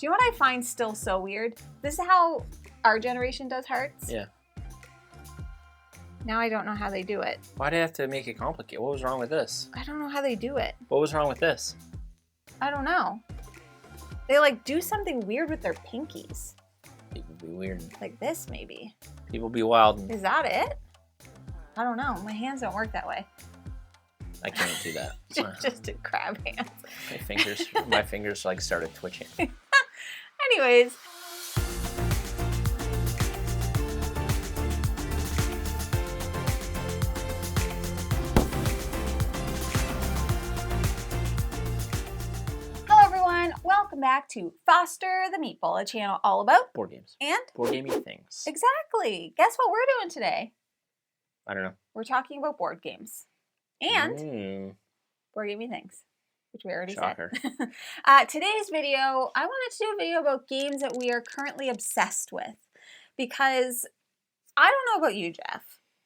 Do you know what I find still so weird? This is how our generation does hearts. Yeah. Now I don't know how they do it. Why do you have to make it complicated? What was wrong with this? I don't know how they do it. What was wrong with this? I don't know. They like do something weird with their pinkies. People be weird. Like this, maybe. People be wild. Is that it? I don't know. My hands don't work that way. I can't do that. Just to crab hands. My fingers like started twitching. Anyways. Welcome back to Foster the Meeple, a channel all about board games and board gamey things. Exactly. Guess what we're doing today? I don't know. We're talking about board games and board gamey things, which we already Shocker. said. Today's video, I wanted to do a video about games that we are currently obsessed with because I don't know about you, Jeff,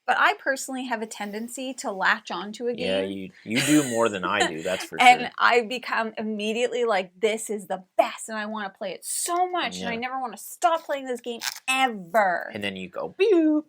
but I personally have a tendency to latch onto a game. Yeah, you do more than I do, that's for sure. And I become immediately like, this is the best, and I want to play it so much, and I never want to stop playing this game ever. And then you go, pew!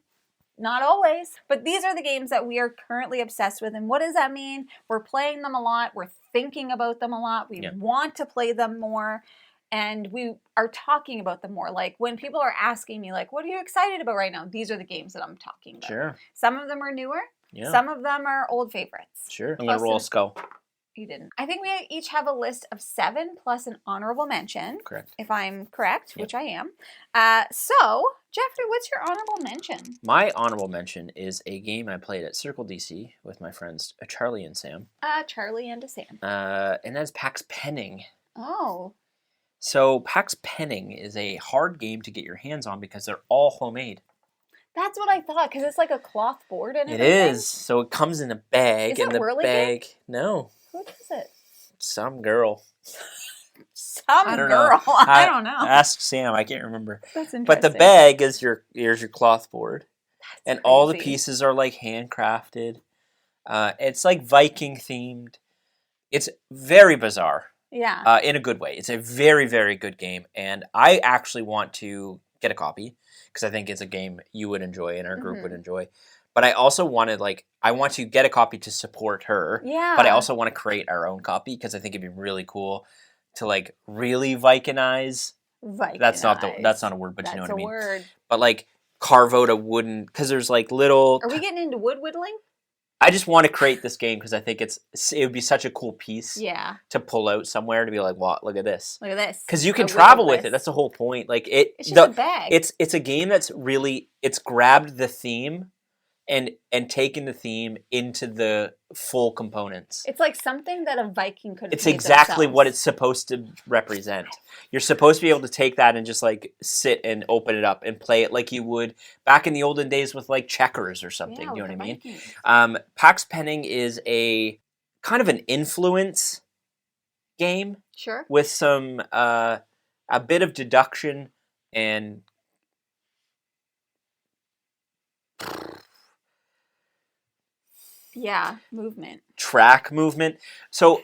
Not always, but these are the games that we are currently obsessed with, and what does that mean? We're playing them a lot, we're thinking about them a lot, we want to play them more, and we are talking about them more. Like when people are asking me, like, what are you excited about right now? These are the games that I'm talking about. Sure. Some of them are newer. Yeah. Some of them are old favorites. Sure. I'm going to roll a skull. You didn't. I think we each have a list of 7 plus an honorable mention. Correct. If I'm correct, which I am. So, Jeffrey, what's your honorable mention? My honorable mention is a game I played at Circle DC with my friends Charlie and Sam. Charlie and Sam. And that's Pax Penning. Oh. So Pax Penning is a hard game to get your hands on because they're all homemade. That's what I thought, because it's like a cloth board and everything. It is. So it comes in a bag. Is it the Whirligig? bag. No. Who does it? Some girl. I don't know. I don't know. Ask Sam. I can't remember. That's interesting. But the bag is your cloth board. That's and crazy. all the pieces are like handcrafted. It's like Viking themed. It's very bizarre. Yeah. In a good way. It's a very, very good game. And I actually want to get a copy because I think it's a game you would enjoy and our group would enjoy. But I also wanted, I want to get a copy to support her. Yeah. But I also want to create our own copy because I think it'd be really cool to, really Vikinize. That's not a word, but you know what I mean. That's a word. But, carve out a wooden, because there's, little... Are we getting into wood whittling? I just want to create this game because I think it would be such a cool piece to pull out somewhere to be like, "What? Look at this! Look at this!" Because you can travel with it. That's the whole point. It's just a bag. It's a game that's really grabbed the theme and taken the theme into the full components. It's like something that a Viking could have It's exactly what it's supposed to represent. You're supposed to be able to take that and just sit and open it up and play it like you would back in the olden days with checkers or something. You know what I mean? Pax Penning is a kind of an influence game. Sure. With some a bit of deduction and movement. Track movement. So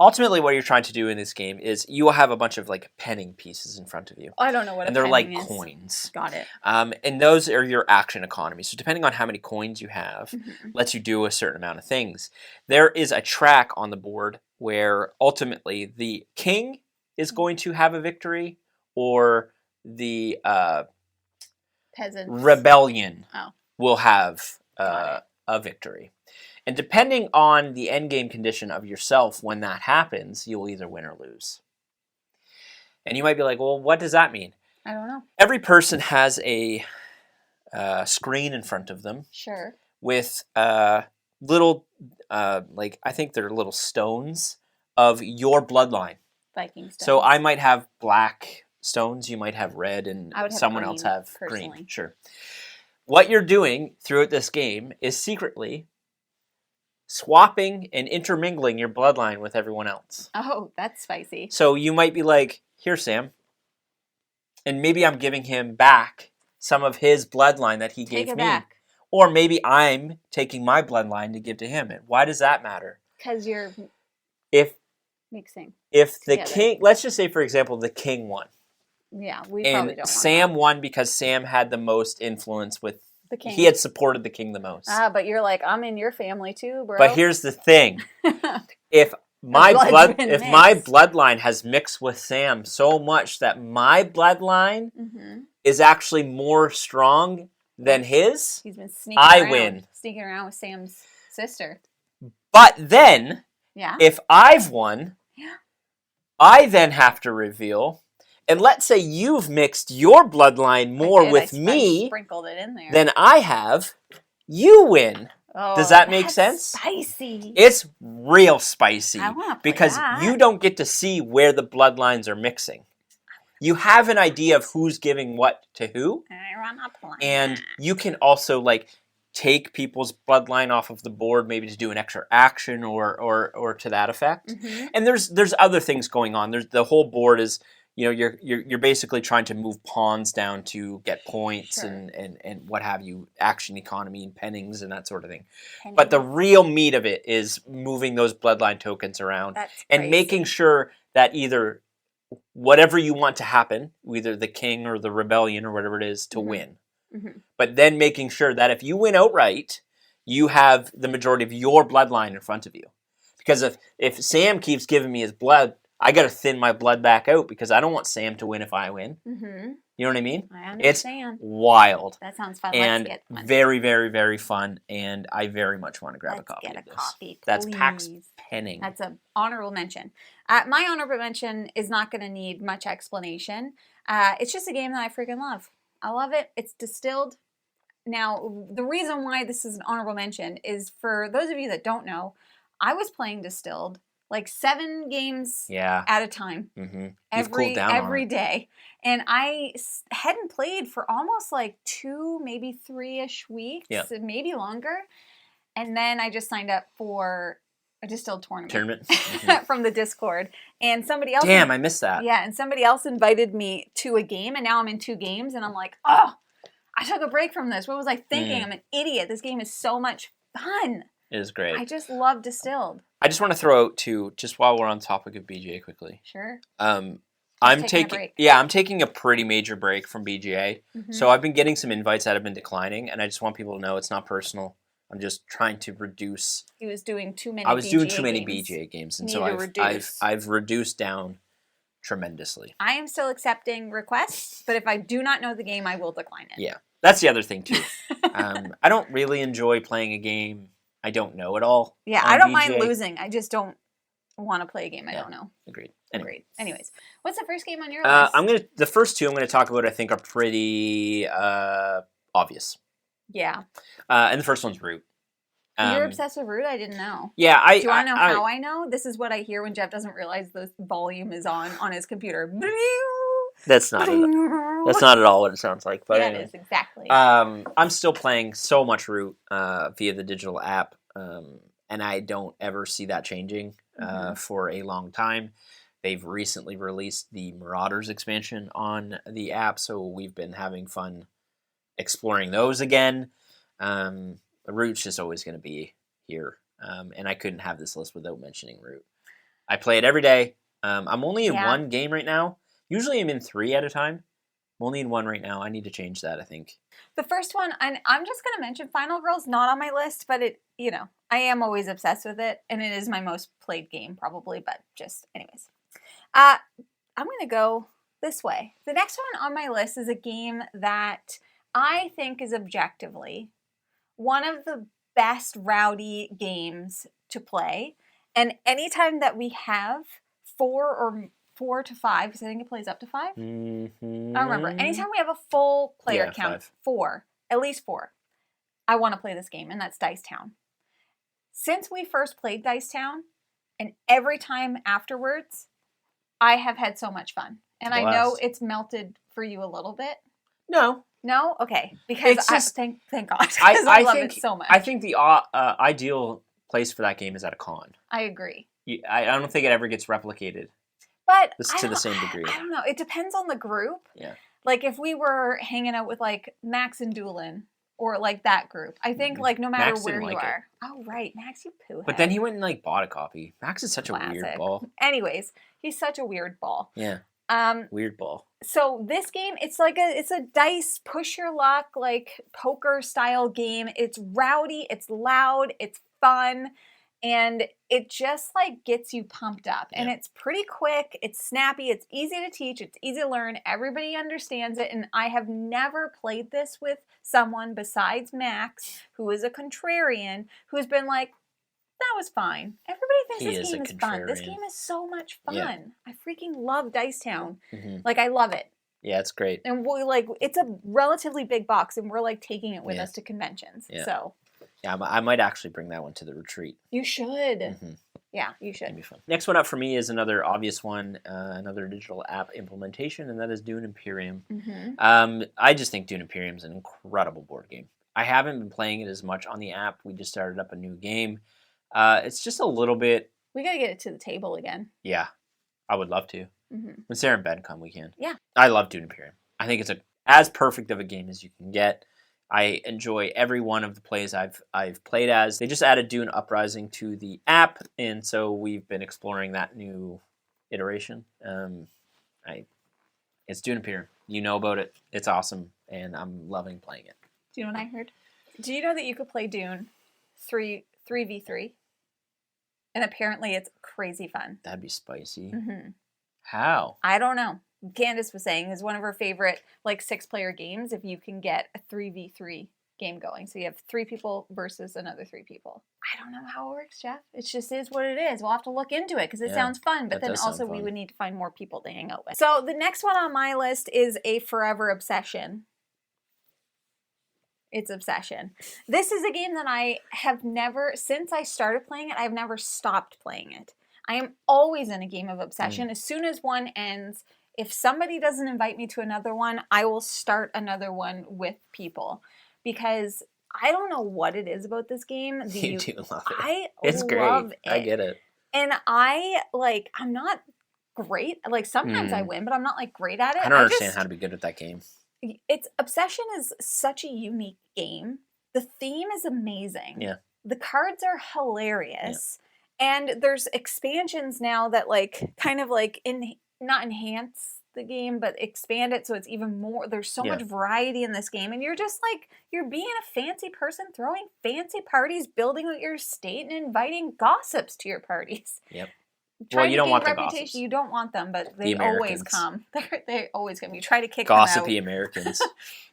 ultimately what you're trying to do in this game is you will have a bunch of penning pieces in front of you. I don't know what and a they're penning like is. coins. Got it. And those are your action economy. So depending on how many coins you have, lets you do a certain amount of things. There is a track on the board where ultimately the king is going to have a victory or the peasants rebellion will have a victory. And depending on the endgame condition of yourself when that happens, you'll either win or lose. And you might be like, well, what does that mean? I don't know. Every person has a screen in front of them. Sure. With little, I think they're little stones of your bloodline. Viking stones. So I might have black stones, you might have red, and someone else have personally. Green. Sure. What you're doing throughout this game is secretly swapping and intermingling your bloodline with everyone else. Oh, that's spicy. So you might be like, here, Sam. And maybe I'm giving him back some of his bloodline that he gave me. Back. Or maybe I'm taking my bloodline to give to him. And why does that matter? Because you're mixing. If the together. king, let's just say, for example, the king won. Yeah, we probably don't want Sam won because Sam had the most influence with the king. He had supported the king the most. But you're like, I'm in your family too, bro. But here's the thing: if my bloodline has mixed with Sam so much that my bloodline is actually more strong than his, he's been sneaking around with Sam's sister. But then, if I've won, I then have to reveal. And let's say you've mixed your bloodline more with me sprinkled it in there. than I have. You win. Oh, does that make sense? Spicy. It's real spicy. I want to play because that. You don't get to see where the bloodlines are mixing. You have an idea of who's giving what to who. I want to play. And you can also take people's bloodline off of the board, maybe to do an extra action or to that effect. And there's other things going on. There's the whole board is. You're basically trying to move pawns down to get points and what have you, action economy and pennings and that sort of thing. But the real meat of it is moving those bloodline tokens around and making sure that either whatever you want to happen, either the king or the rebellion or whatever it is, to win. But then making sure that if you win outright, you have the majority of your bloodline in front of you. Because if Sam keeps giving me his blood, I got to thin my blood back out because I don't want Sam to win if I win. You know what I mean? I understand. It's wild. That sounds fun. And let's get one. Very, very, very fun. And I very much want to grab a copy of this. Copy, that's PAX Penning. That's an honorable mention. My honorable mention is not going to need much explanation. It's just a game that I freaking love. I love it. It's distilled. Now, the reason why this is an honorable mention is for those of you that don't know, I was playing distilled. 7 games at a time. Every day. And I hadn't played for almost 2, maybe 3-ish weeks, maybe longer. And then I just signed up for a distilled tournament. From the Discord. And somebody else... Damn, I missed that. Yeah, and somebody else invited me to a game, and now I'm in 2 games, and I'm like, oh, I took a break from this. What was I thinking? I'm an idiot. This game is so much fun. It is great. I just love distilled. I just want to throw out too, just while we're on the topic of BGA quickly. Sure. I'm taking a pretty major break from BGA. So I've been getting some invites that have been declining, and I just want people to know it's not personal. I'm just trying to reduce. He was doing too many. BGA games, and so I've reduced down tremendously. I am still accepting requests, but if I do not know the game, I will decline it. Yeah, that's the other thing too. I don't really enjoy playing a game I don't know at all. Yeah, I don't mind losing. I just don't want to play a game I don't know. Agreed. Anyways, what's the first game on your list? The first 2 I'm going to talk about I think are pretty obvious. Yeah. And the first one's Root. You're obsessed with Root? I didn't know. Yeah, Do you want to know how I know? This is what I hear when Jeff doesn't realize the volume is on his computer. That's not at all what it sounds like. But anyway. It is, exactly. I'm still playing so much Root via the digital app, and I don't ever see that changing for a long time. They've recently released the Marauders expansion on the app, so we've been having fun exploring those again. Root's just always going to be here, and I couldn't have this list without mentioning Root. I play it every day. I'm only in 1 game right now. Usually I'm in 3 at a time. I'm only in 1 right now. I need to change that, I think. The first one, and I'm just going to mention Final Girl's not on my list, but I am always obsessed with it, and it is my most played game probably, but just anyways. I'm going to go this way. The next one on my list is a game that I think is objectively one of the best rowdy games to play, and anytime that we have 4 to 5, because I think it plays up to 5. I don't remember. Anytime we have a full player count, 5. 4, at least 4, I want to play this game, and that's Dice Town. Since we first played Dice Town, and every time afterwards, I have had so much fun. And I know it's melted for you a little bit. No? Okay. Because thank God. Because I love it so much. I think the ideal place for that game is at a con. I agree. I don't think it ever gets replicated. But to the same degree. I don't know. It depends on the group. Yeah. If we were hanging out with Max and Doolin, or like that group. I think like no matter Max where didn't you like it. are. Oh right, Max, you poo. But then he went and like bought a copy. Max is such a weird ball. Anyways, he's such a weird ball. Yeah. Weird ball. So this game, it's a dice push your luck like poker style game. It's rowdy, it's loud, it's fun, and it just like gets you pumped up. Yeah. And it's pretty quick, it's snappy, it's easy to teach, it's easy to learn. Everybody understands it, and I have never played this with someone besides Max, who is a contrarian, who's been like, that was fine. Everybody thinks this game is fun. This game is so much fun. Yeah. I freaking love Dicetown. Like, I love it. Yeah, it's great. And it's a relatively big box, and we're like taking it with us to conventions. Yeah. So. Yeah, I might actually bring that one to the retreat. You should. Yeah, you should. It'd be fun. Next one up for me is another obvious one, another digital app implementation, and that is Dune Imperium. I just think Dune Imperium is an incredible board game. I haven't been playing it as much on the app. We just started up a new game. It's just a little bit... We got to get it to the table again. Yeah, I would love to. When Sarah and Ben come, we can. Yeah. I love Dune Imperium. I think it's as perfect of a game as you can get. I enjoy every one of the plays I've played as. They just added Dune Uprising to the app, and so we've been exploring that new iteration. It's Dune Imperium. You know about it. It's awesome, and I'm loving playing it. Do you know what I heard? Do you know that you could play Dune 3v3? And apparently it's crazy fun. That'd be spicy. How? I don't know. Candace was saying is one of her favorite like 6-player games if you can get a 3v3 game going. So you have 3 people versus another 3 people. I don't know how it works, Jeff. It just is what it is. We'll have to look into it because it sounds fun. But then also we would need to find more people to hang out with. So the next one on my list is a forever obsession. It's Obsession. This is a game that I have never, since I started playing it, I've never stopped playing it. I am always in a game of Obsession. As soon as one ends, if somebody doesn't invite me to another one, I will start another one with people. Because I don't know what it is about this game. You do love it. It's love great. it. I get it. And I'm not great. Like, sometimes I win, but I'm not, like, great at it. I don't understand how to be good at that game. Obsession is such a unique game. The theme is amazing. Yeah. The cards are hilarious. Yeah. And there's expansions now that like kind of like not enhance the game, but expand it so it's even more. There's so much variety in this game, and you're just like, you're being a fancy person, throwing fancy parties, building out your estate, and inviting gossips to your parties. Yep. Well, you don't want the gossips. You don't want them, but they always come. They always come. You try to kick gossipy them out. Americans.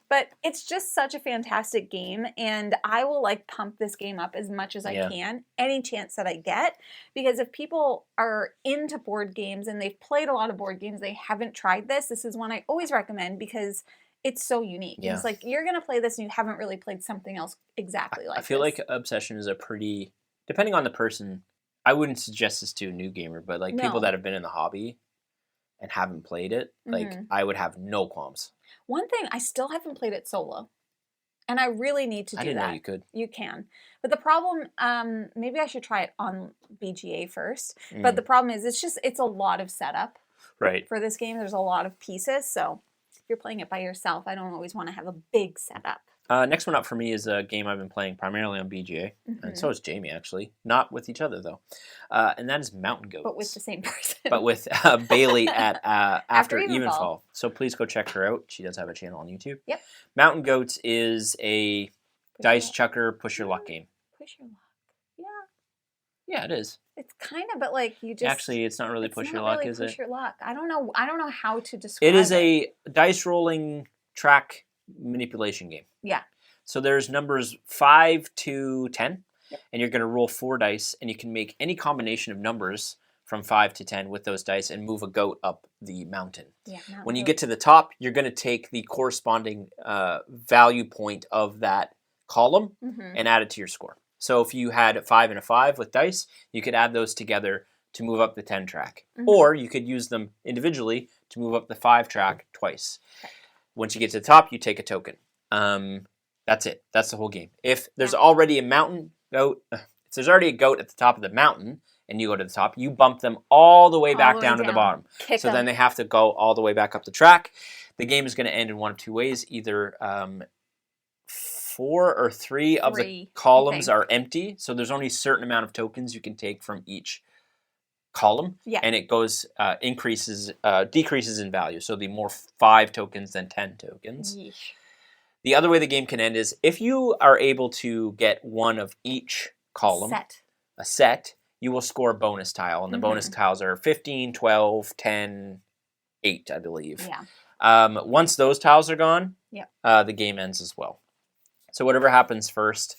But it's just such a fantastic game, and I will like pump this game up as much as I can, any chance that I get, because if people are into board games and they've played a lot of board games, they haven't tried this, this is one I always recommend because it's so unique. Yeah. It's like, you're going to play this and you haven't really played something else exactly like this. I feel like Obsession is a pretty, depending on the person, I wouldn't suggest this to a new gamer, but like people that have been in the hobby and haven't played it, like I would have no qualms. One thing, I still haven't played it solo. And I really need to do that. I didn't know you could. You can. But the problem, maybe I should try it on BGA first. But the problem is, it's a lot of setup for this game. There's a lot of pieces. So if you're playing it by yourself, I don't always want to have a big setup. Next one up for me is a game I've been playing primarily on BGA, and so is Jamie, actually. Not with each other, though. And that is Mountain Goats. But with the same person. But with Bailey at After Evenfall. So please go check her out. She does have a channel on YouTube. Yep. Mountain Goats is a dice chucker, push your luck game. Push your luck. Yeah. Yeah, it is. It's kind of, but like you just... Actually, it's not really push your luck, is it? Push your luck. I don't know how to describe it. It is a dice rolling track manipulation game. Yeah. So there's numbers 5 to 10, and you're going to roll 4 dice, and you can make any combination of numbers from 5 to 10 with those dice and move a goat up the mountain. Yeah, when you get to the top, you're going to take the corresponding value point of that column and add it to your score. So if you had a 5 and a 5 with dice, you could add those together to move up the 10 track. Or you could use them individually to move up the 5 track twice. Okay. Once you get to the top, you take a token. That's it. That's the whole game. If there's already a goat at the top of the mountain, and you go to the top, you bump them all the way back down to the bottom. Then they have to go all the way back up the track. The game is going to end in one of two ways. Either 4 or 3 of the columns are empty, so there's only a certain amount of tokens you can take from each column, and it goes decreases in value, so there'll be more 5 tokens than 10 tokens. Yeesh. The other way the game can end is if you are able to get one of each column, a set, you will score a bonus tile, and the bonus tiles are 15, 12, 10, 8, I believe. Once those tiles are gone, the game ends as well. So whatever happens first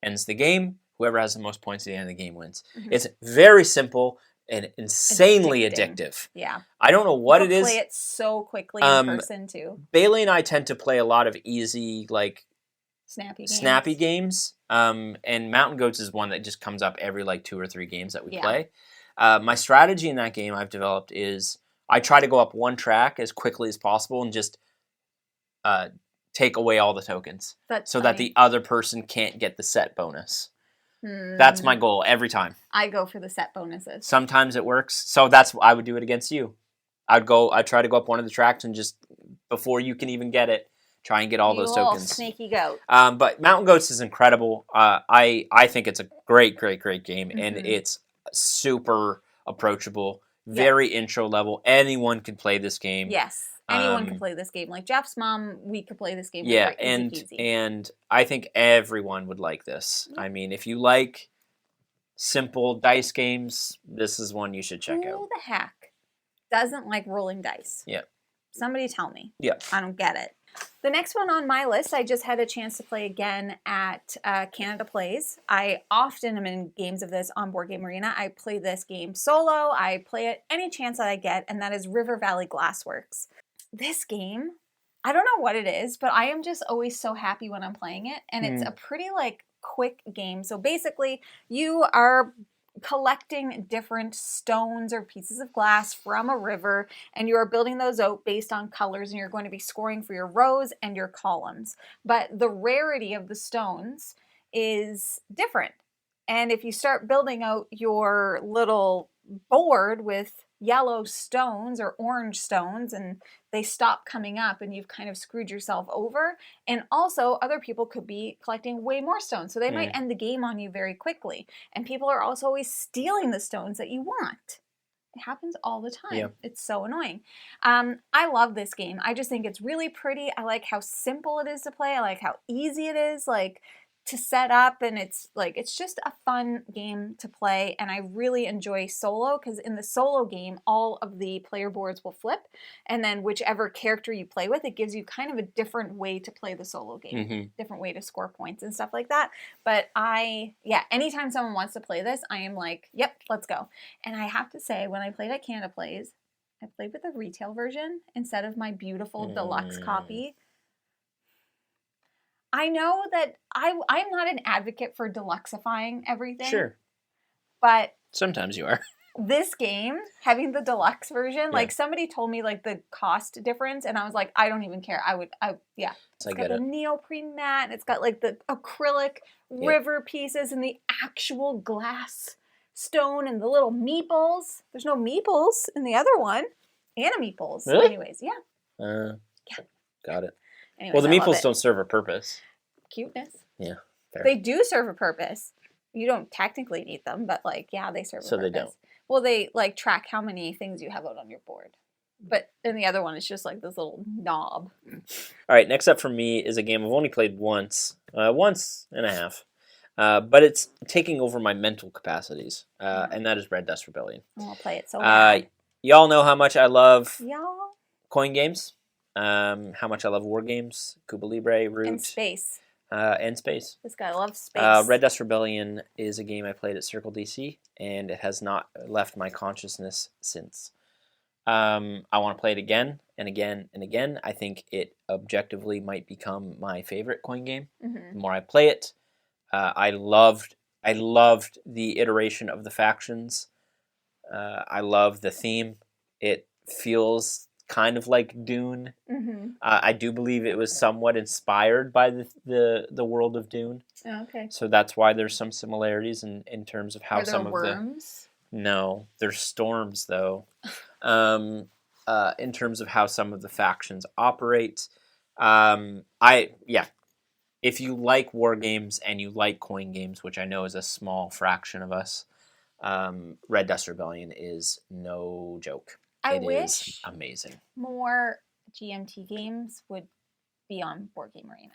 ends the game. Whoever has the most points at the end of the game wins. It's very simple and insanely addictive. Yeah. I don't know what it is. Play it so quickly in person too. Bailey and I tend to play a lot of easy, like snappy games. And Mountain Goats is one that just comes up every like 2 or 3 games that we play. My strategy in that game I've developed is I try to go up one track as quickly as possible and just take away all the tokens that the other person can't get the set bonus. That's my goal every time. I go for the set bonuses. Sometimes it works. So I would do it against you. I'd try to go up one of the tracks and just, before you can even get it, try and get all those tokens. Sneaky goat. But Mountain Goats is incredible. I think it's a great game, and it's super approachable, very intro level. Anyone can play this game. Yes. Anyone can play this game. Like Jeff's mom, we could play this game. And I think everyone would like this. I mean, if you like simple dice games, this is one you should check out. Who the heck doesn't like rolling dice? Yeah. Somebody tell me. Yeah. I don't get it. The next one on my list, I just had a chance to play again at Canada Plays. I often am in games of this on Board Game Arena. I play this game solo. I play it any chance that I get, and that is River Valley Glassworks. This game, I don't know what it is, but I am just always so happy when I'm playing it. And it's a pretty like quick game. So basically you are collecting different stones or pieces of glass from a river, and you are building those out based on colors, and you're going to be scoring for your rows and your columns. But the rarity of the stones is different. And if you start building out your little board with yellow stones or orange stones and they stop coming up, and you've kind of screwed yourself over. And also other people could be collecting way more stones, so they might end the game on you very quickly. And people are also always stealing the stones that you want. It happens all the time. It's so annoying. I love this game. I just think it's really pretty. I like how simple it is to play. I like how easy it is to set up, and it's just a fun game to play. And I really enjoy solo, because in the solo game all of the player boards will flip, and then whichever character you play with, it gives you kind of a different way to play the solo game, different way to score points and stuff like that. But anytime someone wants to play this, I am like, yep, let's go. And I have to say, when I played at Canada Plays, I played with the retail version instead of my beautiful deluxe copy. I know that I'm not an advocate for deluxifying everything. Sure. But sometimes you are. This game, having the deluxe version, like somebody told me like the cost difference, and I was like, I don't even care. It's got the neoprene mat, and it's got like the acrylic river pieces and the actual glass stone and the little meeples. There's no meeples in the other one. And a meeples. Really? Anyways, Got it. Anyways, well, the meeples don't serve a purpose. Cuteness. Yeah. Fair. They do serve a purpose. You don't technically need them, but they serve a purpose. So they don't. Well, they track how many things you have out on your board. But in the other one, it's just like this little knob. All right, next up for me is a game I've only played once and a half. But it's taking over my mental capacities, and that is Red Dust Rebellion. I'll play it so bad. Y'all know how much I love Y'all? Coin games. How much I love war games, Cuba Libre, Root. And space. And space. This guy loves space. Red Dust Rebellion is a game I played at Circle DC, and it has not left my consciousness since. I want to play it again and again and again. I think it objectively might become my favorite coin game. The more I play it, I loved the iteration of the factions. I love the theme. It feels kind of like Dune. I do believe it was somewhat inspired by the world of Dune. Oh, okay. So that's why there's some similarities in terms of how some of worms? No, there's storms though. In terms of how some of the factions operate. if you like war games and you like coin games, which I know is a small fraction of us, Red Dust Rebellion is no joke. It is amazing. More GMT games would be on Board Game Arena.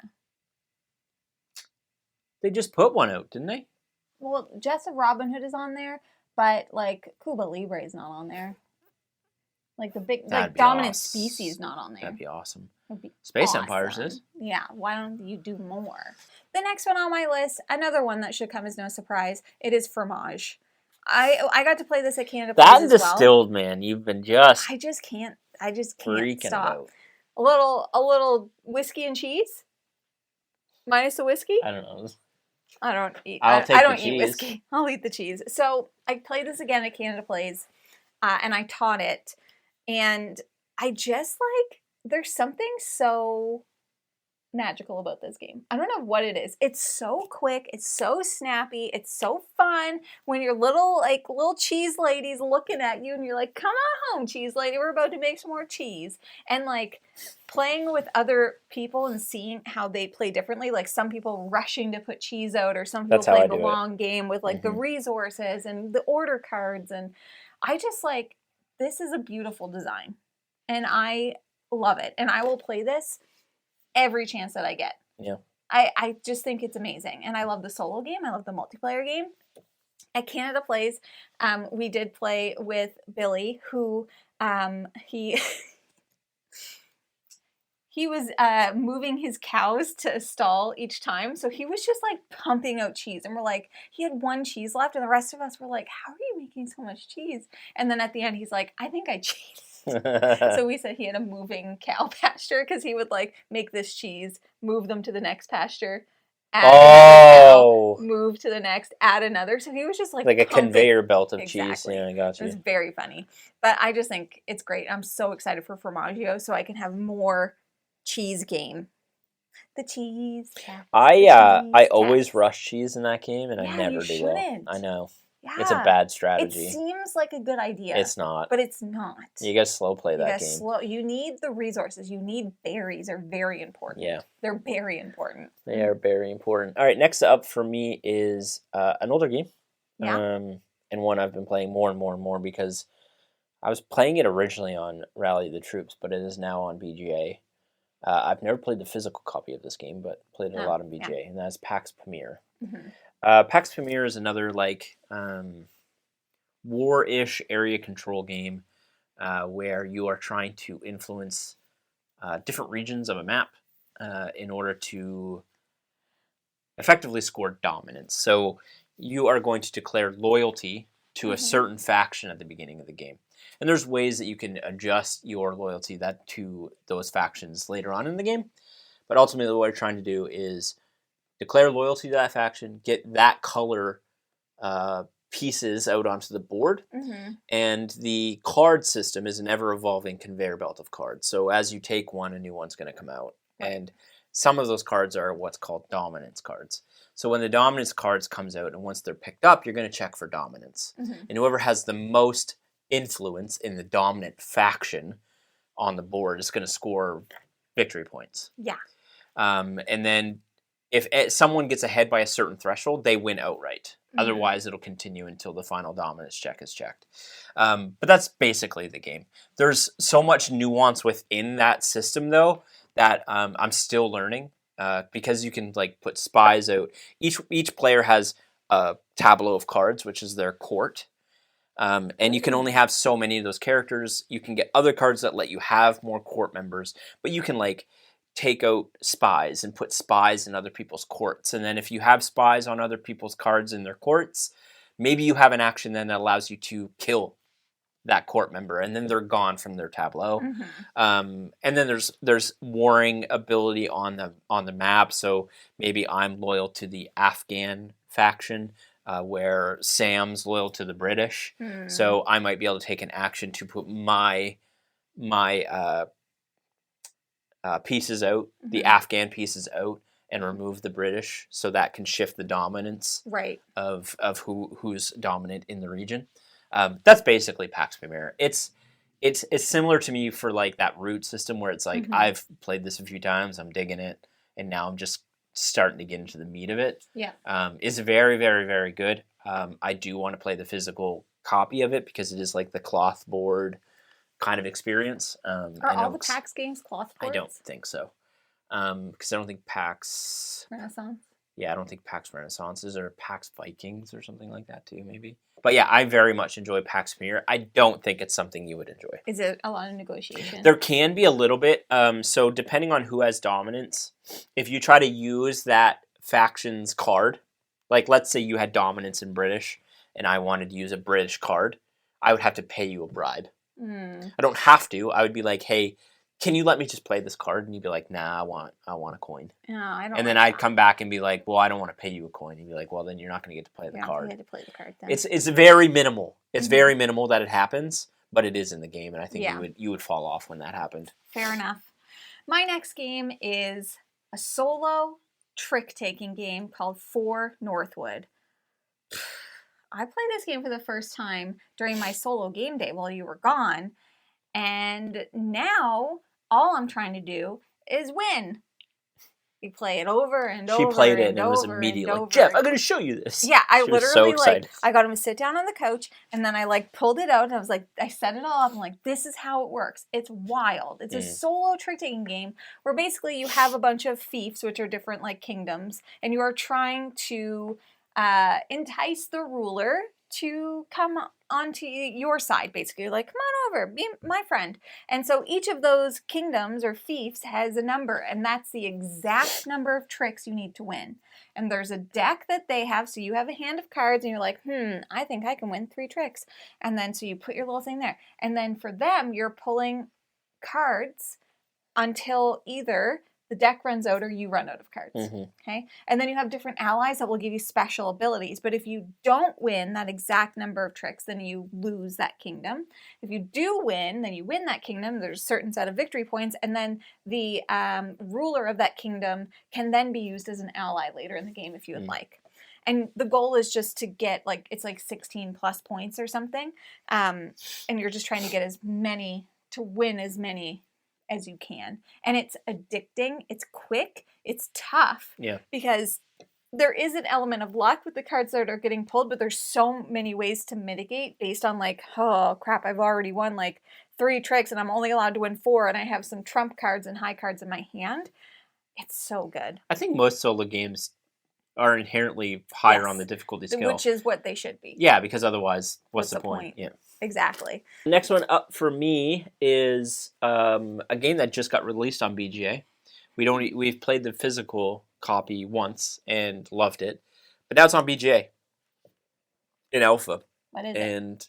They just put one out, didn't they? Well, Jess of Robin Hood is on there, but like Cuba Libre is not on there. Like the big dominant species is not on there. That'd be awesome. Space Empires is. Yeah, why don't you do more? The next one on my list, another one that should come as no surprise, it is Fromage. I got to play this at Canada Plays as well. That distilled, man. You've been just I just can't freaking stop. Out. A little whiskey and cheese? Minus the whiskey? I don't know. I don't eat. I don't eat whiskey. I'll eat the cheese. So I played this again at Canada Plays, and I taught it, and I just like there's something so magical about this game. I don't know what it is. It's so quick. It's so snappy. It's so fun when your little cheese lady's looking at you, and you're like, "Come on home, cheese lady. We're about to make some more cheese." And like playing with other people and seeing how they play differently. Like some people rushing to put cheese out, or some people play the long game with like the resources and the order cards. And I just like this is a beautiful design, and I love it. And I will play this every chance that I get. Yeah. I just think it's amazing. And I love the solo game. I love the multiplayer game. At Canada Plays, we did play with Billy, who he was moving his cows to a stall each time. So he was just like pumping out cheese. And we're like, he had one cheese left. And the rest of us were like, how are you making so much cheese? And then at the end, he's like, I think I cheated. So we said he had a moving cow pasture because he would like make this cheese, move them to the next pasture, add another cow, move to the next, add another. So he was just like a conveyor belt of exactly. cheese. Yeah, I got you. It was very funny. But I just think it's great. I'm so excited for Formaggio so I can have more cheese game. The cheese. I always rush cheese in that game, and I never do well. I know. Yeah. It's a bad strategy. It seems like a good idea. It's not. But it's not. You gotta slow play that game. You need the resources. You need berries. Are very important. Yeah. They're very important. They are very important. All right, next up for me is an older game. Yeah. And one I've been playing more and more and more because I was playing it originally on Rally the Troops, but it is now on BGA. I've never played the physical copy of this game, but played it a lot on BGA, and that's Pax Pamir. Mm-hmm. Pax Pamir is another like war-ish area control game where you are trying to influence different regions of a map in order to effectively score dominance. So you are going to declare loyalty to a certain faction at the beginning of the game. And there's ways that you can adjust your loyalty to those factions later on in the game. But ultimately what we're trying to do is declare loyalty to that faction, get that color pieces out onto the board, and the card system is an ever-evolving conveyor belt of cards. So as you take one, a new one's going to come out. And some of those cards are what's called dominance cards. So when the dominance cards comes out, and once they're picked up, you're going to check for dominance. And whoever has the most influence in the dominant faction on the board is going to score victory points. Yeah. And then if someone gets ahead by a certain threshold, they win outright. Otherwise, it'll continue until the final dominance check is checked. But that's basically the game. There's so much nuance within that system, though, that I'm still learning because you can like put spies out. Each player has a tableau of cards, which is their court. And you can only have so many of those characters. You can get other cards that let you have more court members, but you can like take out spies and put spies in other people's courts. And then if you have spies on other people's cards in their courts, maybe you have an action then that allows you to kill that court member, and then they're gone from their tableau. And then there's warring ability on the map. So maybe I'm loyal to the Afghan faction, where Sam's loyal to the British. So I might be able to take an action to put my pieces out, the Afghan pieces out, and remove the British, so that can shift the dominance of who's dominant in the region. That's basically Pax Pamir. It's similar to me for like that root system where it's like I've played this a few times, I'm digging it, and now I'm just starting to get into the meat of it. Yeah. Is very, very, very good. I do want to play the physical copy of it because it is like the cloth board kind of experience. Are all the PAX games cloth boards? I don't think so. Because I don't think PAX Renaissance. Yeah, I don't think PAX Renaissances or PAX Vikings or something like that too, maybe. But yeah, I very much enjoy PAX Premier. I don't think it's something you would enjoy. Is it a lot of negotiation? There can be a little bit. So depending on who has dominance, if you try to use that faction's card, like let's say you had dominance in British and I wanted to use a British card, I would have to pay you a bribe. I don't have to. I would be like, hey, can you let me just play this card? And you'd be like, nah, I want a coin. No, I don't. And then I'd come back and be like, well, I don't want to pay you a coin. And you'd be like, well, then you're not going to get to play the card. You get to play the card then. It's very minimal. It's very minimal that it happens, but it is in the game, and I think you would fall off when that happened. Fair enough. My next game is a solo trick-taking game called For Northwood. I played this game for the first time during my solo game day while you were gone, and now all I'm trying to do is win. You play it over and over. She played it and it was immediately like, Jeff, I'm going to show you this. Yeah, I she literally was so excited. I got him to sit down on the couch and then I pulled it out and I was like, I set it all up and this is how it works. It's wild. It's a solo trick-taking game where basically you have a bunch of fiefs, which are different kingdoms, and you are trying to entice the ruler to come onto your side, basically. Come on over, be my friend. And so each of those kingdoms or fiefs has a number, and that's the exact number of tricks you need to win. And there's a deck that they have, so you have a hand of cards, and you're like, I think I can win 3 tricks. And then so you put your little thing there. And then for them, you're pulling cards until either the deck runs out or you run out of cards. Okay? And then you have different allies that will give you special abilities. But if you don't win that exact number of tricks, then you lose that kingdom. If you do win, then you win that kingdom. There's a certain set of victory points. And then the ruler of that kingdom can then be used as an ally later in the game if you would like. And the goal is just to get, it's 16 plus points or something. And you're just trying to get to win as many as you can. And it's addicting, it's quick, it's tough. Yeah. Because there is an element of luck with the cards that are getting pulled, but there's so many ways to mitigate based on oh crap, I've already won 3 tricks and I'm only allowed to win 4 and I have some trump cards and high cards in my hand. It's so good. I think most solo games are inherently higher on the difficulty scale. Which is what they should be. Yeah, because otherwise, what's the point? Yeah. Exactly. The next one up for me is a game that just got released on BGA. We've played the physical copy once and loved it, but now it's on BGA in alpha. What is it? And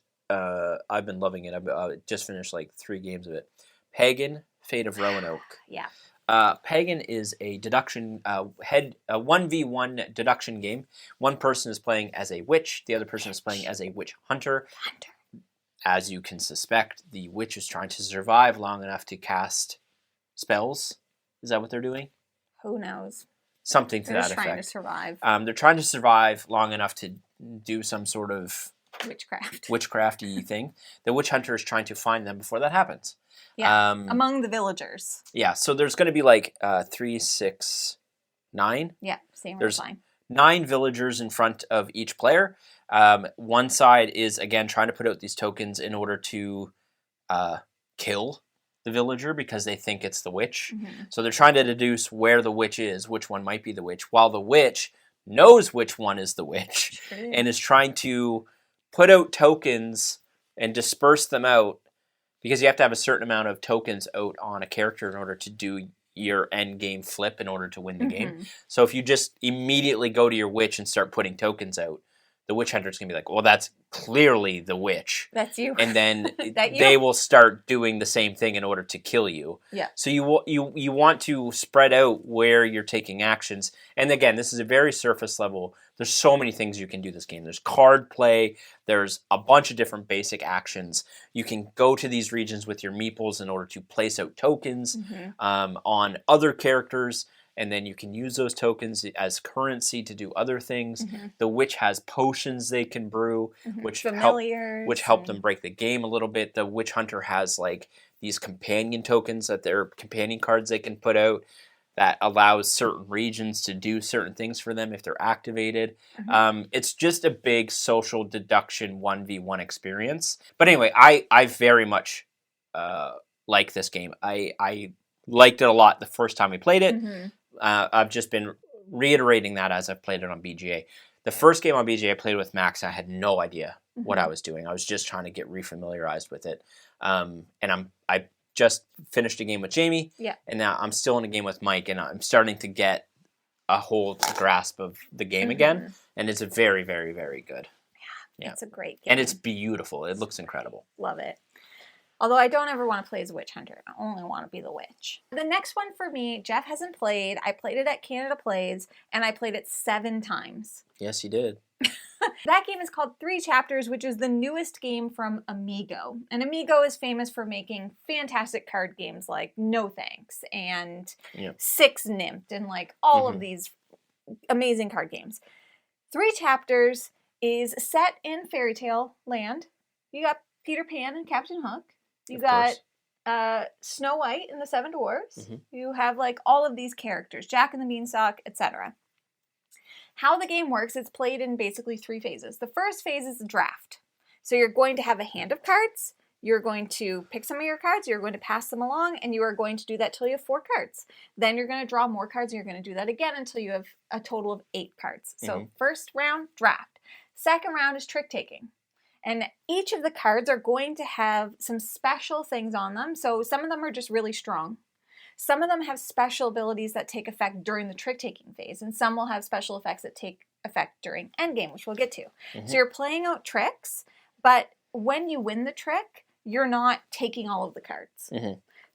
I've been loving it. I've just finished 3 games of it. Pagan: Fate of Roanoke. Yeah. Pagan is a deduction a 1v1 deduction game. One person is playing as a witch. The other person is playing as a witch hunter. As you can suspect, the witch is trying to survive long enough to cast spells. Is that what they're doing? Who knows? Something to that effect. They're trying to survive. They're trying to survive long enough to do some sort of witchcrafty thing. The witch hunter is trying to find them before that happens. Yeah, among the villagers. Yeah, so there's going to be 3, 6, 9. Yeah, same. There's 9 villagers in front of each player. One side is, again, trying to put out these tokens in order to kill the villager because they think it's the witch. So they're trying to deduce where the witch is, which one might be the witch, while the witch knows which one is the witch and is trying to put out tokens and disperse them out because you have to have a certain amount of tokens out on a character in order to do your end game flip in order to win the game. So if you just immediately go to your witch and start putting tokens out, the witch hunter is going to be like, well, that's clearly the witch. That's you. And then they will start doing the same thing in order to kill you. Yeah. So you want to spread out where you're taking actions. And again, this is a very surface level. There's so many things you can do this game. There's card play. There's a bunch of different basic actions. You can go to these regions with your meeples in order to place out tokens on other characters. And then you can use those tokens as currency to do other things. The witch has potions they can brew, which help them break the game a little bit. The witch hunter has these companion tokens that they're companion cards they can put out. that allows certain regions to do certain things for them if they're activated. It's just a big social deduction 1v1 experience. But anyway, I very much like this game. I liked it a lot the first time we played it. I've just been reiterating that as I've played it on BGA. The first game on BGA I played with Max, I had no idea what I was doing. I was just trying to get refamiliarized with it. And I just finished a game with Jamie, and now I'm still in a game with Mike, and I'm starting to get a whole grasp of the game again, and it's very, very, very good. Yeah, it's a great game. And it's beautiful. It looks incredible. Love it. Although I don't ever want to play as a witch hunter. I only want to be the witch. The next one for me, Jeff hasn't played. I played it at Canada Plays, and I played it 7 times. Yes, you did. That game is called 3 Chapters, which is the newest game from Amigo. And Amigo is famous for making fantastic card games like No Thanks and Six Nymphed and like all of these amazing card games. 3 Chapters is set in fairy tale land. You got Peter Pan and Captain Hook. You got Snow White and the 7 Dwarfs. You have like all of these characters, Jack and the Beanstalk, etc. How the game works, it's played in basically 3 phases. The first phase is the draft. So you're going to have a hand of cards. You're going to pick some of your cards. You're going to pass them along, and you are going to do that till you have 4 cards. Then you're going to draw more cards, and you're going to do that again until you have a total of 8 cards. So first round, draft. Second round is trick-taking. And each of the cards are going to have some special things on them. So some of them are just really strong. Some of them have special abilities that take effect during the trick-taking phase, and some will have special effects that take effect during endgame, which we'll get to. So you're playing out tricks, but when you win the trick, you're not taking all of the cards.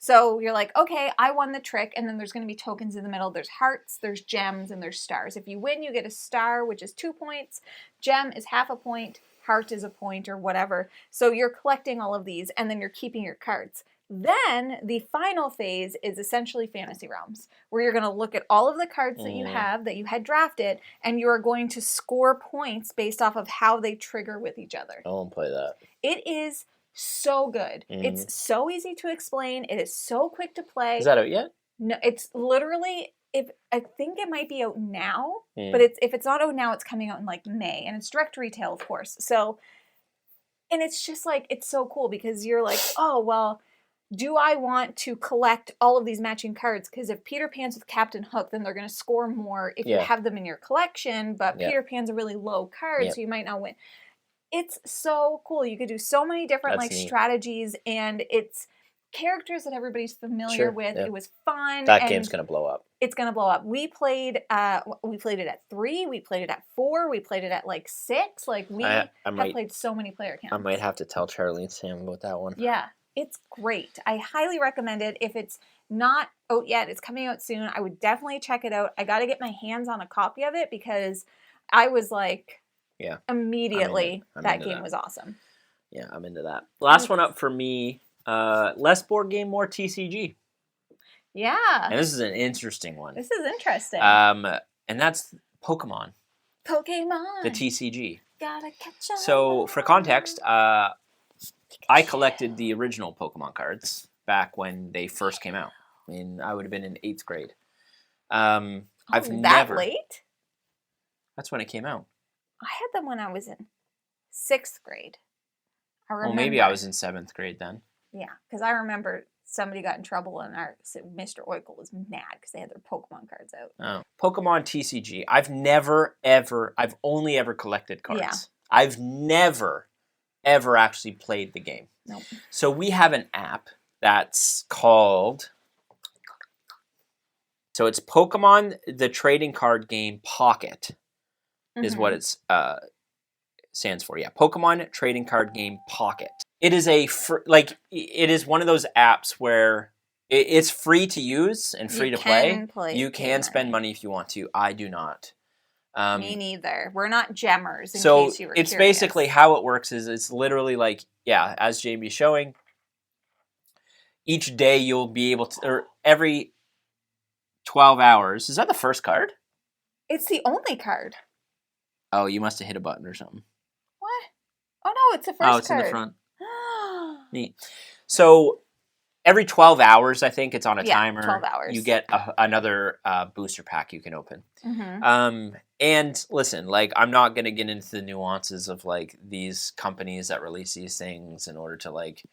So you're like, okay, I won the trick, and then there's going to be tokens in the middle. There's hearts, there's gems, and there's stars. If you win, you get a star, which is 2 points. Gem is half a point. Heart is a point or whatever. So you're collecting all of these, and then you're keeping your cards. Then the final phase is essentially Fantasy Realms, where you're going to look at all of the cards that you have that you had drafted, and you are going to score points based off of how they trigger with each other. I won't play that. It is so good. It's so easy to explain. It is so quick to play. Is that out yet? No, it's literally, I think it might be out now, but if it's not out now, it's coming out in like May, and it's direct retail, of course. So, and it's just like, it's so cool because you're like, oh, well, do I want to collect all of these matching cards? Because if Peter Pan's with Captain Hook, then they're going to score more if you have them in your collection, but Peter Pan's a really low card, so you might not win. It's so cool. You could do so many different strategies, and it's characters that everybody's familiar with. It was fun. That game's going to blow up. It's going to blow up. We played it at 3. We played it at 4. We played it at like 6. Like we have played so many player counts. I might have to tell Charlie and Sam about that one. Yeah. It's great. I highly recommend it. If it's not out yet, it's coming out soon. I would definitely check it out. I got to get my hands on a copy of it because I was like, immediately, that game was awesome. Yeah, I'm into that. Last one up for me, less board game, more TCG. Yeah. And this is an interesting one. This is interesting. And that's Pokemon. Pokemon. The TCG. Gotta catch up. So, for context, I collected the original Pokemon cards back when they first came out. I mean, I would have been in 8th grade. That late? That's when it came out. I had them when I was in 6th grade. Well, maybe I was in 7th grade then. Yeah, because I remember somebody got in trouble and Mr. Oikle was mad because they had their Pokemon cards out. Oh. Pokemon TCG. I've only ever collected cards. Yeah. I've never ever actually played the game. Nope. So we have an app that's called, so it's Pokemon the Trading Card Game Pocket is what it's stands for. Yeah, Pokemon Trading Card Game Pocket. It is it is one of those apps where it's free to use and free to play. You can spend money if you want to. I do not. Me neither. We're not gemmers. So in case you were it's curious. basically how it works is it's literally like, as Jamie's showing, each day you'll be able to, or every 12 hours. Is that the first card? It's the only card. Oh, you must have hit a button or something. What? Oh no, it's the first card. Oh, it's in the front. Neat. So every 12 hours, I think it's on a timer. 12 hours. You get another booster pack you can open. Mm-hmm. And listen, like, I'm not going to get into the nuances of, like, these companies that release these things in order to, like,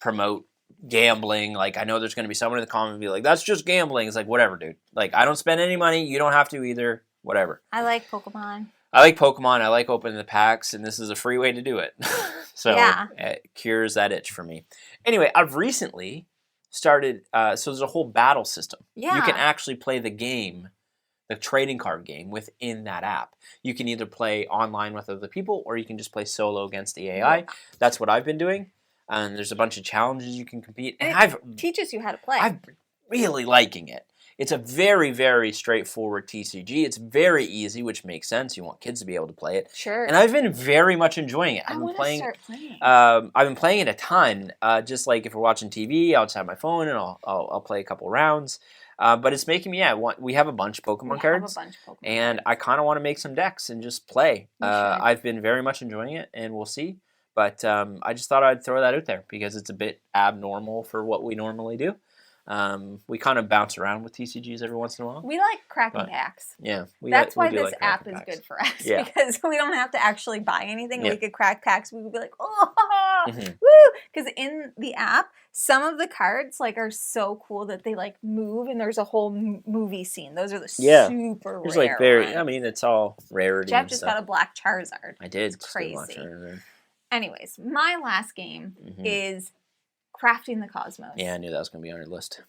promote gambling. Like, I know there's going to be someone in the comments be like, that's just gambling. It's like, whatever, dude. Like, I don't spend any money. You don't have to either. Whatever. I like Pokemon. I like Pokemon. I like opening the packs, and this is a free way to do it. So it cures that itch for me. Anyway, I've recently started, so there's a whole battle system. Yeah. You can actually play the game, the trading card game, within that app. You can either play online with other people, or you can just play solo against the AI. Yeah. That's what I've been doing. And there's a bunch of challenges you can compete. And it teaches you how to play. I'm really liking it. It's a very, very straightforward TCG. It's very easy, which makes sense. You want kids to be able to play it. Sure. And I've been very much enjoying it. I want to start playing. I've been playing it a ton. Just like if we're watching TV, I'll just have my phone and I'll play a couple rounds. But it's making me, we have a bunch of Pokemon cards. And I kind of want to make some decks and just play. I've been very much enjoying it, and we'll see. But I just thought I'd throw that out there because it's a bit abnormal for what we normally do. We kind of bounce around with TCGs every once in a while. We like cracking packs. Yeah. That's why this app is good for us. Yeah. Because we don't have to actually buy anything. Yeah. We could crack packs. We would be like, oh, woo! Because in the app, some of the cards like are so cool that they like move, and there's a whole movie scene. Those are the super there's rare like very, ones. I mean, it's all rarity. Jeff just got a black Charizard. I did. It's crazy. Anyways, my last game is Crafting the Cosmos. Yeah, I knew that was going to be on your list.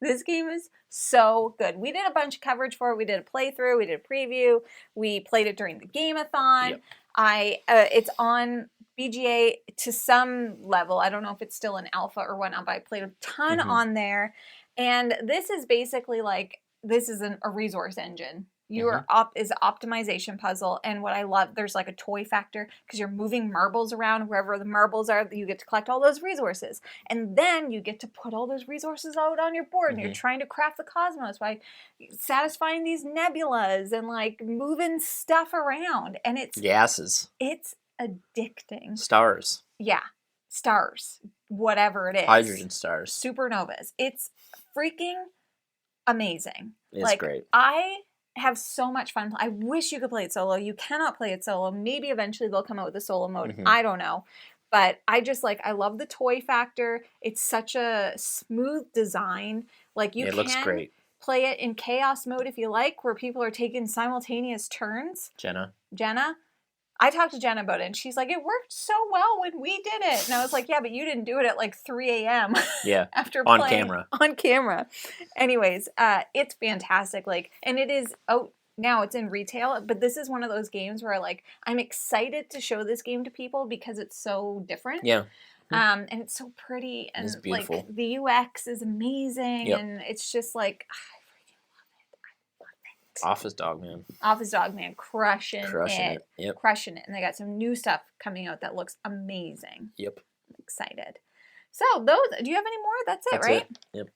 This game is so good. We did a bunch of coverage for it. We did a playthrough. We did a preview. We played it during the Gameathon. Yep. It's on BGA to some level. I don't know if it's still in alpha or whatnot, but I played a ton on there. And this is basically like, this is a resource engine. Is an optimization puzzle, and what I love, there's like a toy factor because you're moving marbles around wherever the marbles are. You get to collect all those resources, and then you get to put all those resources out on your board. And you're trying to craft the cosmos by satisfying these nebulas and like moving stuff around. And it's gases. It's addicting. Stars. Yeah, stars. Whatever it is. Hydrogen stars. Supernovas. It's freaking amazing. It's great. I have so much fun. I wish you could play it solo. You cannot play it solo. Maybe eventually they'll come out with a solo mode. I don't know. But I just I love the toy factor. It's such a smooth design. Like you looks great. Play it in chaos mode if you like, where people are taking simultaneous turns. Jenna. I talked to Jenna about it, and she's like, it worked so well when we did it. And I was like, yeah, but you didn't do it at like 3 a.m. Yeah, after on playing. On camera. Anyways, it's fantastic. And it is out now. It's in retail, but this is one of those games where I'm excited to show this game to people because it's so different. Yeah. And it's so pretty, and it's beautiful. The UX is amazing, and it's just Office Dog Man, crushing it. Yep. Crushing it. And they got some new stuff coming out that looks amazing. Yep. I'm excited. So do you have any more? That's it, right? Yep.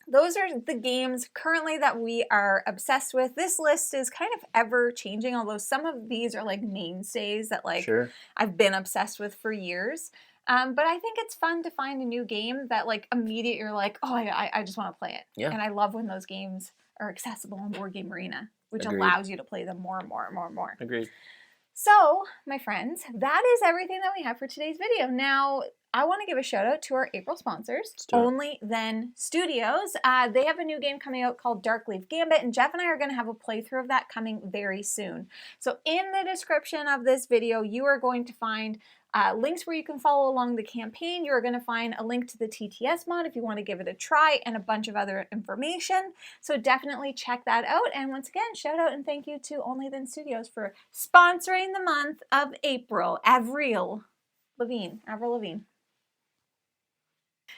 Those are the games currently that we are obsessed with. This list is kind of ever changing, although some of these are mainstays that I've been obsessed with for years. But I think it's fun to find a new game that immediately you're like, oh, I just want to play it. Yeah. And I love when those games are accessible on Board Game Arena, which Agreed. allows you to play them more and more and more and more. Agreed. So, my friends, that is everything that we have for today's video. Now, I want to give a shout out to our April sponsors, Only Then Studios. They have a new game coming out called Darkleaf Gambit, and Jeff and I are going to have a playthrough of that coming very soon. So in the description of this video, you are going to find links where you can follow along the campaign. You're going to find a link to the TTS mod if you want to give it a try, and a bunch of other information. So definitely check that out. And once again, shout out and thank you to Only Then Studios for sponsoring the month of April. Avril Lavigne.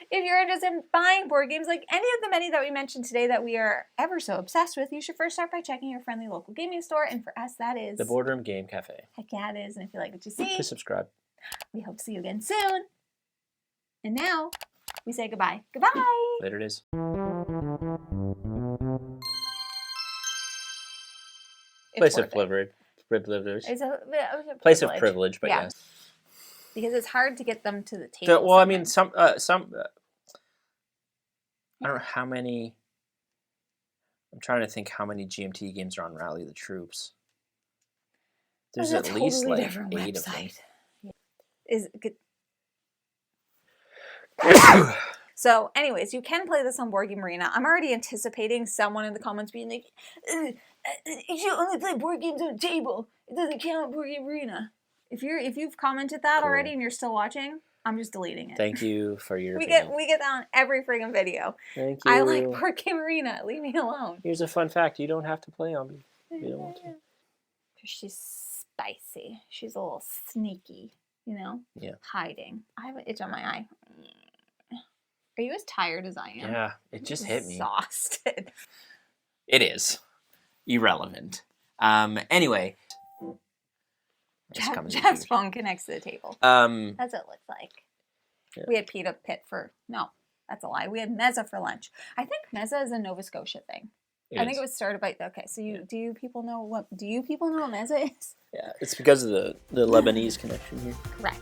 If you're interested in buying board games like any of the many that we mentioned today that we are ever so obsessed with, you should first start by checking your friendly local gaming store. And for us, that is the Boardroom Game Cafe. Heck yeah, it is. And if you like what you see, please subscribe. We hope to see you again soon. And now, we say goodbye. Goodbye! Later it is. Place of privilege. Place of privilege, but yes. Because it's hard to get them to the table. Well, I mean, I don't know how many. I'm trying to think how many GMT games are on Rally the Troops. There's at least like 8 of them. Is good. So, anyways, you can play this on Board Game Arena. I'm already anticipating someone in the comments being like, "You should only play board games on a table. It doesn't count Board Game Arena." If you've commented that already and you're still watching, I'm just deleting it. Thank you for your. We get that on every friggin' video. Thank you. I like Board Game Arena. Leave me alone. Here's a fun fact: you don't have to play on me. You don't want to. She's spicy. She's a little sneaky. You know? Yeah. Hiding. I have an itch on my eye. Are you as tired as I am? Yeah, it just hit me. Exhausted. It is. Irrelevant. Anyway. Jeff's phone connects to the table. That's what it looks like. Yeah. We had Pita Pit for... No, that's a lie. We had Mezza for lunch. I think Mezza is a Nova Scotia thing. I think it was started by... Okay, so do you people know what Mezza is? Yeah, it's because of the Lebanese connection here. Correct.